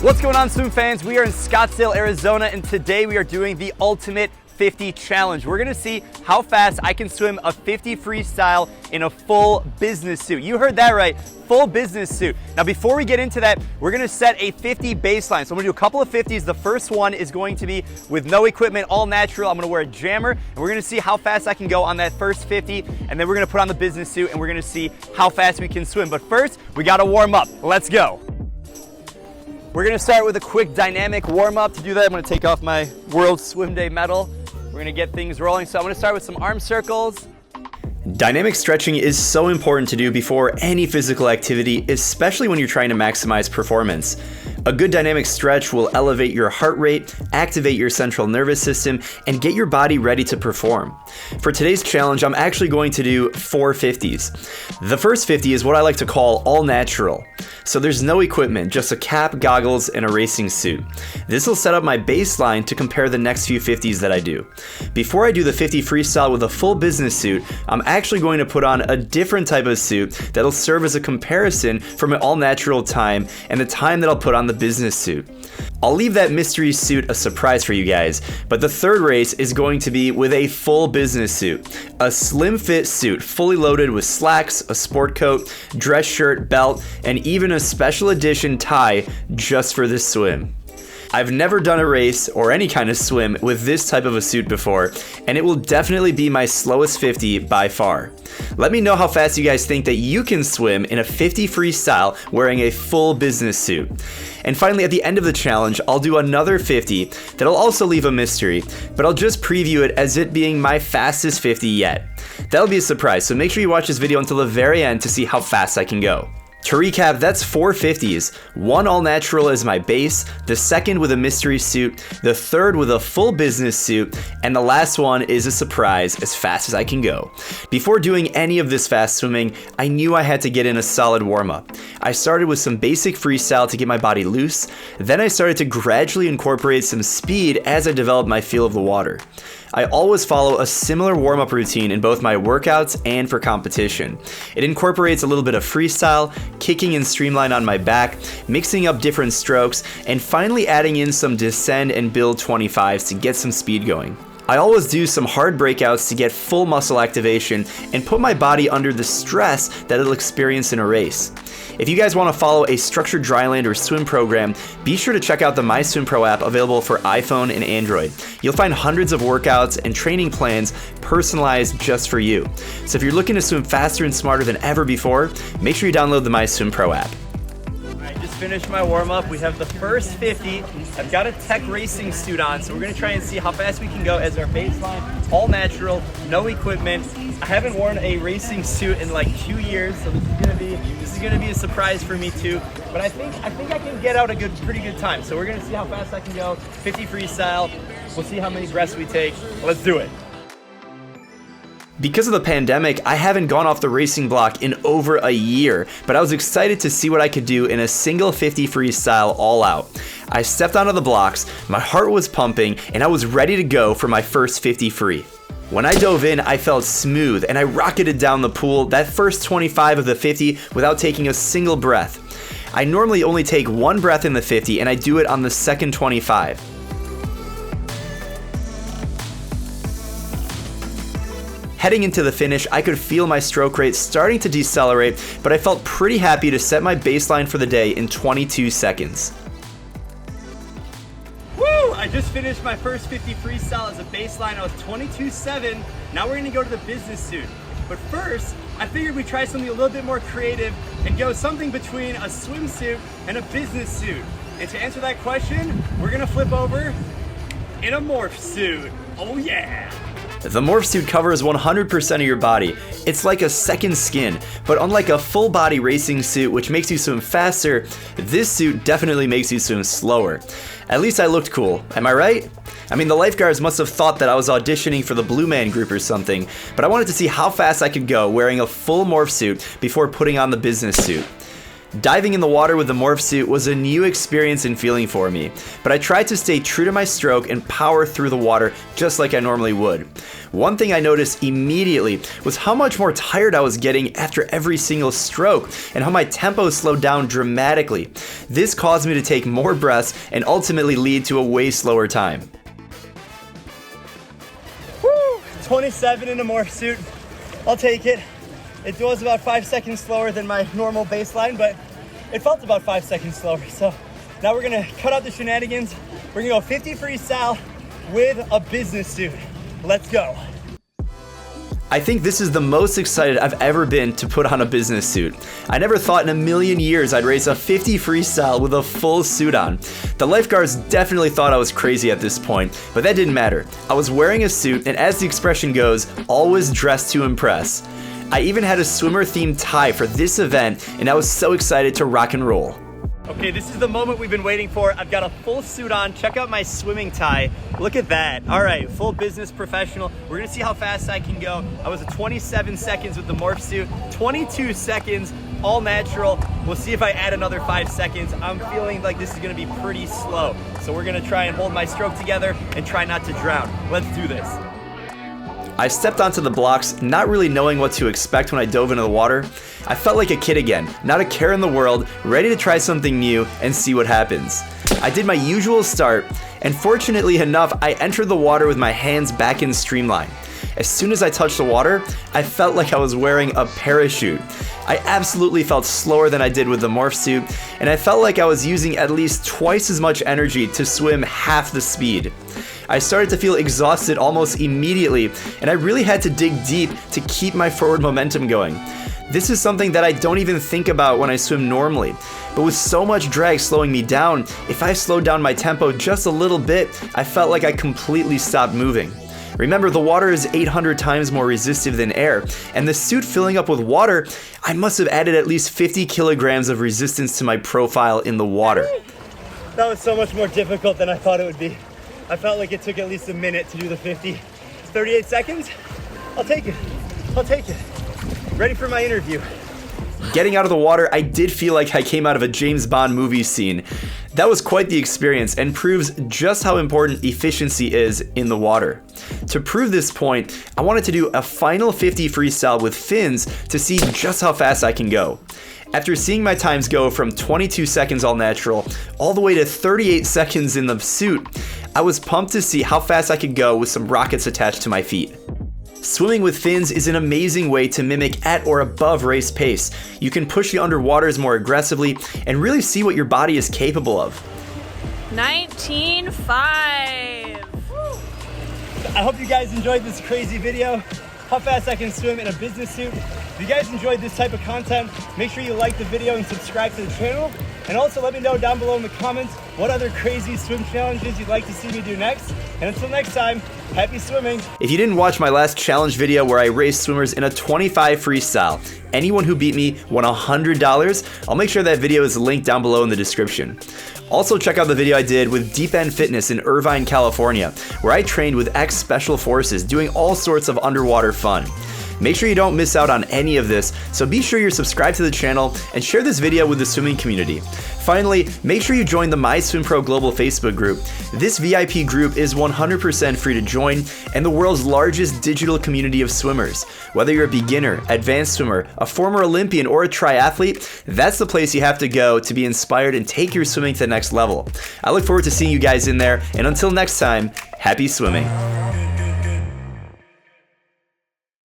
What's going on, swim fans? We are in Scottsdale, Arizona, and today we are doing the Ultimate 50 Challenge. We're gonna see how fast I can swim a 50 freestyle in a full business suit. You heard that right, full business suit. Now, before we get into that, we're gonna set a 50 baseline. So I'm gonna do a couple of 50s. The first one is going to be with no equipment, all natural. I'm gonna wear a jammer, and we're gonna see how fast I can go on that first 50, and then we're gonna put on the business suit, and we're gonna see how fast we can swim. But first, we gotta warm up. Let's go. We're gonna start with a quick dynamic warm up. To do that, I'm gonna take off my World Swim Day medal. We're gonna get things rolling. So I'm gonna start with some arm circles. Dynamic stretching is so important to do before any physical activity, especially when you're trying to maximize performance. A good dynamic stretch will elevate your heart rate, activate your central nervous system, and get your body ready to perform. For today's challenge, I'm actually going to do 4 50s. The first 50 is what I like to call all natural. So there's no equipment, just a cap, goggles, and a racing suit. This will set up my baseline to compare the next few 50s that I do. Before I do the 50 freestyle with a full business suit, I'm actually going to put on a different type of suit that'll serve as a comparison from an all natural time and the time that I'll put on the business suit. I'll leave that mystery suit a surprise for you guys, but the third race is going to be with a full business suit. A slim fit suit, fully loaded with slacks, a sport coat, dress shirt, belt, and even a special edition tie just for this swim. I've never done a race or any kind of swim with this type of a suit before, and it will definitely be my slowest 50 by far. Let me know how fast you guys think that you can swim in a 50 freestyle wearing a full business suit. And finally, at the end of the challenge, I'll do another 50 that'll also leave a mystery, but I'll just preview it as it being my fastest 50 yet. That'll be a surprise, so make sure you watch this video until the very end to see how fast I can go. To recap, that's 4 50s, one all natural as my base, the second with a mystery suit, the third with a full business suit, and the last one is a surprise as fast as I can go. Before doing any of this fast swimming, I knew I had to get in a solid warm-up. I started with some basic freestyle to get my body loose, then I started to gradually incorporate some speed as I developed my feel of the water. I always follow a similar warm-up routine in both my workouts and for competition. It incorporates a little bit of freestyle, kicking and streamline on my back, mixing up different strokes, and finally adding in some descend and build 25s to get some speed going. I always do some hard breakouts to get full muscle activation and put my body under the stress that it'll experience in a race. If you guys want to follow a structured dryland or swim program, be sure to check out the MySwimPro app available for iPhone and Android. You'll find hundreds of workouts and training plans personalized just for you. So if you're looking to swim faster and smarter than ever before, make sure you download the MySwimPro app. Finished my warm-up. We have the first 50. I've got a tech racing suit on, so we're gonna try and see how fast we can go as our baseline, all natural, no equipment. I haven't worn a racing suit in like 2 years, so this is gonna be a surprise for me too. But I think I can get out a pretty good time. So we're gonna see how fast I can go. 50 freestyle. We'll see how many breaths we take. Let's do it. Because of the pandemic, I haven't gone off the racing block in over a year, but I was excited to see what I could do in a single 50 freestyle all out. I stepped onto the blocks, my heart was pumping, and I was ready to go for my first 50 free. When I dove in, I felt smooth, and I rocketed down the pool that first 25 of the 50 without taking a single breath. I normally only take one breath in the 50, and I do it on the second 25. Heading into the finish, I could feel my stroke rate starting to decelerate, but I felt pretty happy to set my baseline for the day in 22 seconds. Woo! I just finished my first 50 freestyle as a baseline. I was 22.7. Now we're gonna go to the business suit. But first, I figured we'd try something a little bit more creative and go something between a swimsuit and a business suit. And to answer that question, we're gonna flip over in a morph suit. Oh yeah! The morph suit covers 100% of your body. It's like a second skin, but unlike a full body racing suit which makes you swim faster, this suit definitely makes you swim slower. At least I looked cool, am I right? I mean, the lifeguards must have thought that I was auditioning for the Blue Man Group or something, but I wanted to see how fast I could go wearing a full morph suit before putting on the business suit. Diving in the water with the morph suit was a new experience and feeling for me, but I tried to stay true to my stroke and power through the water just like I normally would. One thing I noticed immediately was how much more tired I was getting after every single stroke and how my tempo slowed down dramatically. This caused me to take more breaths and ultimately lead to a way slower time. Woo! 27 in a morph suit. I'll take it. It was about 5 seconds slower than my normal baseline, but it felt about 5 seconds slower. So now we're gonna cut out the shenanigans. We're gonna go 50 freestyle with a business suit. Let's go. I think this is the most excited I've ever been to put on a business suit. I never thought in a million years I'd race a 50 freestyle with a full suit on. The lifeguards definitely thought I was crazy at this point, but that didn't matter. I was wearing a suit, and as the expression goes, always dressed to impress. I even had a swimmer-themed tie for this event, and I was so excited to rock and roll. Okay, this is the moment we've been waiting for. I've got a full suit on. Check out my swimming tie. Look at that. All right, full business professional. We're gonna see how fast I can go. I was at 27 seconds with the morph suit, 22 seconds, all natural. We'll see if I add another 5 seconds. I'm feeling like this is gonna be pretty slow. So we're gonna try and hold my stroke together and try not to drown. Let's do this. I stepped onto the blocks, not really knowing what to expect when I dove into the water. I felt like a kid again, not a care in the world, ready to try something new and see what happens. I did my usual start, and fortunately enough, I entered the water with my hands back in streamline. As soon as I touched the water, I felt like I was wearing a parachute. I absolutely felt slower than I did with the morph suit, and I felt like I was using at least twice as much energy to swim half the speed. I started to feel exhausted almost immediately, and I really had to dig deep to keep my forward momentum going. This is something that I don't even think about when I swim normally, but with so much drag slowing me down, if I slowed down my tempo just a little bit, I felt like I completely stopped moving. Remember, the water is 800 times more resistive than air, and the suit filling up with water, I must have added at least 50 kilograms of resistance to my profile in the water. That was so much more difficult than I thought it would be. I felt like it took at least a minute to do the 50. 38 seconds? I'll take it. I'll take it. Ready for my interview. Getting out of the water, I did feel like I came out of a James Bond movie scene. That was quite the experience and proves just how important efficiency is in the water. To prove this point, I wanted to do a final 50 freestyle with fins to see just how fast I can go. After seeing my times go from 22 seconds all natural all the way to 38 seconds in the suit, I was pumped to see how fast I could go with some rockets attached to my feet. Swimming with fins is an amazing way to mimic at or above race pace. You can push the underwaters more aggressively and really see what your body is capable of. 19.5. I hope you guys enjoyed this crazy video. How fast I can swim in a business suit. If you guys enjoyed this type of content, make sure you like the video and subscribe to the channel. And also let me know down below in the comments what other crazy swim challenges you'd like to see me do next. And until next time, happy swimming. If you didn't watch my last challenge video where I raced swimmers in a 25 freestyle, anyone who beat me won $100. I'll make sure that video is linked down below in the description. Also check out the video I did with Deep End Fitness in Irvine, California, where I trained with ex-Special Forces doing all sorts of underwater fun. Make sure you don't miss out on any of this, so be sure you're subscribed to the channel and share this video with the swimming community. Finally, make sure you join the MySwimPro Global Facebook group. This VIP group is 100% free to join and the world's largest digital community of swimmers. Whether you're a beginner, advanced swimmer, a former Olympian, or a triathlete, that's the place you have to go to be inspired and take your swimming to the next level. I look forward to seeing you guys in there, and until next time, happy swimming.